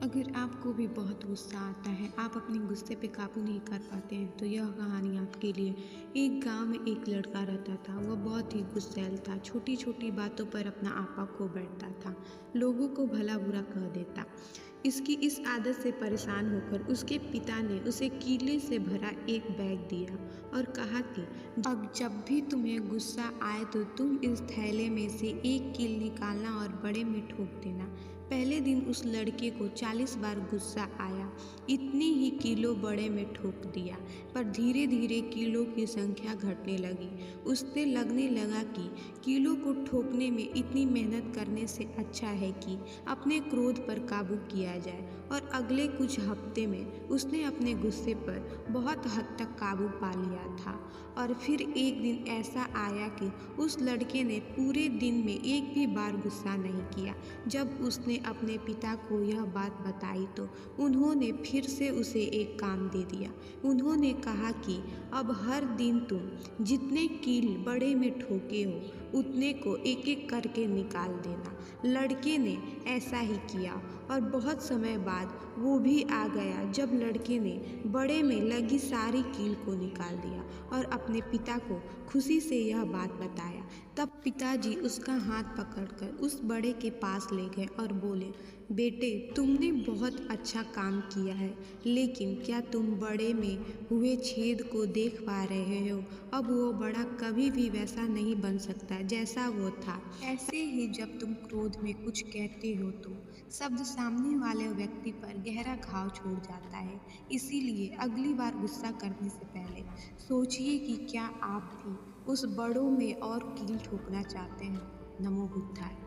अगर आपको भी बहुत गुस्सा आता है, आप अपने गुस्से पे काबू नहीं कर पाते हैं, तो यह कहानी आपके लिए। एक गांव में एक लड़का रहता था। वह बहुत ही गुस्सैल था। छोटी छोटी बातों पर अपना आपा खो बैठता था। लोगों को भला बुरा कह देता। इसकी इस आदत से परेशान होकर उसके पिता ने उसे कीले से भरा एक बैग दिया और कहा कि अब जब भी तुम्हें गुस्सा आए तो तुम इस थैले में से एक कील निकालना और बड़े में ठोक देना। पहले दिन उस लड़के को 40 बार गुस्सा आया। इतनी ही कीलों बड़े में ठोक दिया, पर धीरे धीरे कीलों की संख्या घटने लगी। उससे लगने लगा कि कीलों को ठोकने में इतनी मेहनत करने से अच्छा है कि अपने क्रोध पर काबू किया जाए। और अगले कुछ हफ्ते में उसने अपने गुस्से पर बहुत हद तक काबू पा लिया था। और फिर एक दिन ऐसा आया कि उस लड़के ने पूरे दिन में एक भी बार गुस्सा नहीं किया। जब उसने अपने पिता को यह बात बताई तो उन्होंने फिर से उसे एक काम दे दिया। उन्होंने कहा कि अब हर दिन तुम जितने कील बड़े में ठोके हो उतने को एक एक करके निकाल देना। लड़के ने ऐसा ही किया और बहुत समय बाद वो भी आ गया जब लड़के ने बड़े में लगी सारी कील को निकाल दिया और अपने पिता को खुशी से यह बात बताया। तब पिताजी उसका हाथ पकड़कर उस बड़े के पास ले गए और बोले, बेटे, तुमने बहुत अच्छा काम किया है, लेकिन क्या तुम बड़े में हुए छेद को देख पा रहे हो? अब वो बड़ा कभी भी वैसा नहीं बन सकता जैसा वो था। ऐसे ही जब तुम क्रोध में कुछ कहते हो तो शब्द सामने वाले व्यक्ति पर गहरा घाव छोड़ जाता है। इसीलिए अगली बार गुस्सा करने से पहले सोचिए कि क्या आप भी उस बड़ों में और कील ठोकना चाहते हैं। नमो बुद्धाय।